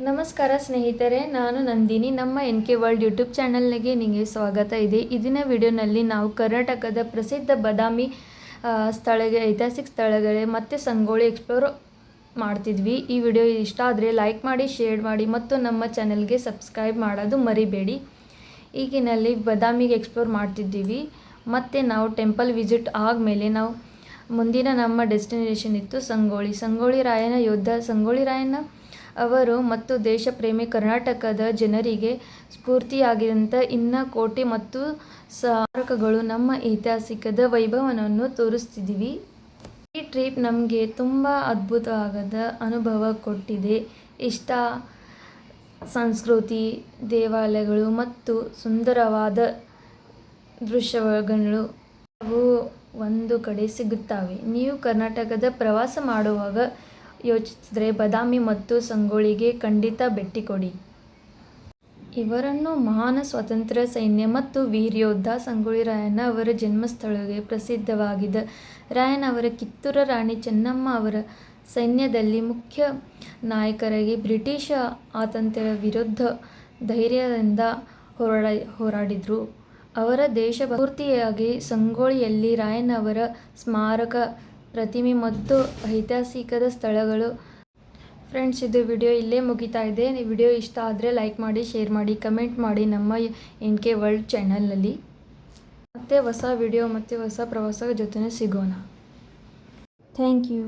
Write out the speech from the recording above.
ನಮಸ್ಕಾರ ಸ್ನೇಹಿತರೆ, ನಾನು ನಂದಿನಿ. ನಮ್ಮ NK ವರ್ಲ್ಡ್ ಯೂಟ್ಯೂಬ್ ಚಾನಲ್ಗೆ ನಿಮಗೆ ಸ್ವಾಗತ ಇದೆ. ಇಂದಿನ ವಿಡಿಯೋನಲ್ಲಿ ನಾವು ಕರ್ನಾಟಕದ ಪ್ರಸಿದ್ಧ ಬಾದಾಮಿ ಐತಿಹಾಸಿಕ ಸ್ಥಳಗಳೇ ಮತ್ತು ಸಂಗೊಳ್ಳಿ ಎಕ್ಸ್ಪ್ಲೋರ್ ಮಾಡ್ತಿದ್ವಿ. ಈ ವಿಡಿಯೋ ಇಷ್ಟ ಆದರೆ ಲೈಕ್ ಮಾಡಿ, ಶೇರ್ ಮಾಡಿ ಮತ್ತು ನಮ್ಮ ಚಾನಲ್ಗೆ ಸಬ್ಸ್ಕ್ರೈಬ್ ಮಾಡೋದು ಮರಿಬೇಡಿ. ಈಗಿನಲ್ಲಿ ಬಾದಾಮಿಗೆ ಎಕ್ಸ್ಪ್ಲೋರ್ ಮಾಡ್ತಿದ್ದೀವಿ. ಮತ್ತು ನಾವು ಟೆಂಪಲ್ ವಿಸಿಟ್ ಆದಮೇಲೆ ನಾವು ಮುಂದಿನ ನಮ್ಮ ಡೆಸ್ಟಿನೇಷನ್ ಇತ್ತು ಸಂಗೊಳ್ಳಿ ರಾಯಣ್ಣ ಯೋಧ. ಸಂಗೊಳ್ಳಿ ರಾಯಣ್ಣ ಅವರು ಮತ್ತು ದೇಶ ಪ್ರೇಮಿ ಕರ್ನಾಟಕದ ಜನರಿಗೆ ಸ್ಫೂರ್ತಿಯಾಗಿದ್ದಂಥ ಇನ್ನು ಕೋಟೆ ಮತ್ತು ಸ್ಮಾರಕಗಳು ನಮ್ಮ ಐತಿಹಾಸಿಕದ ವೈಭವವನ್ನು ತೋರಿಸ್ತಿದ್ದೀವಿ. ಈ ಟ್ರಿಪ್ ನಮಗೆ ತುಂಬ ಅದ್ಭುತವಾದ ಅನುಭವ ಕೊಟ್ಟಿದೆ. ಇಷ್ಟ ಸಂಸ್ಕೃತಿ, ದೇವಾಲಯಗಳು ಮತ್ತು ಸುಂದರವಾದ ದೃಶ್ಯಗಳು ಅವು ಒಂದು ಕಡೆ ಸಿಗುತ್ತವೆ. ನೀವು ಕರ್ನಾಟಕದ ಪ್ರವಾಸ ಮಾಡುವಾಗ ಯೋಚಿಸಿದರೆ ಬಾದಾಮಿ ಮತ್ತು ಸಂಗೊಳ್ಳಿಗೆ ಖಂಡಿತ ಭೇಟಿ ಕೊಡಿ. ಇವರನ್ನು ಮಹಾನ್ ಸ್ವಾತಂತ್ರ್ಯ ಸೈನ್ಯ ಮತ್ತು ವೀರಯೋಧ ಸಂಗೊಳ್ಳಿ ರಾಯಣ್ಣ ಅವರ ಜನ್ಮಸ್ಥಳಕ್ಕೆ ಪ್ರಸಿದ್ಧವಾಗಿದೆ. ರಾಯಣ್ಣ ಅವರ ಕಿತ್ತೂರು ರಾಣಿ ಚೆನ್ನಮ್ಮ ಅವರ ಸೈನ್ಯದಲ್ಲಿ ಮುಖ್ಯ ನಾಯಕರಾಗಿ ಬ್ರಿಟಿಷ್ ಆಡಳಿತದ ವಿರುದ್ಧ ಧೈರ್ಯದಿಂದ ಹೋರಾಡಿದರು. ಅವರ ದೇಶಭಕ್ತಿಗಾಗಿ ಸಂಗೊಳ್ಳಿಯಲ್ಲಿ ರಾಯಣ್ಣ ಅವರ ಸ್ಮಾರಕ, ಪ್ರತಿಮೆ ಮತ್ತು ಐತಿಹಾಸಿಕ ಸ್ಥಳಗಳು. ಫ್ರೆಂಡ್ಸ್, ಇದು ವಿಡಿಯೋ ಇಲ್ಲೇ ಮುಗಿತಾ ಇದೆ. ವಿಡಿಯೋ ಇಷ್ಟ ಆದರೆ ಲೈಕ್ ಮಾಡಿ, ಶೇರ್ ಮಾಡಿ, ಕಮೆಂಟ್ ಮಾಡಿ ನಮ್ಮ NK ವರ್ಲ್ಡ್ ಚಾನಲ್ನಲ್ಲಿ. ಮತ್ತೆ ಹೊಸ ವಿಡಿಯೋ ಮತ್ತು ಹೊಸ ಪ್ರವಾಸದ ಜೊತೆ ಸಿಗೋಣ. Thank you.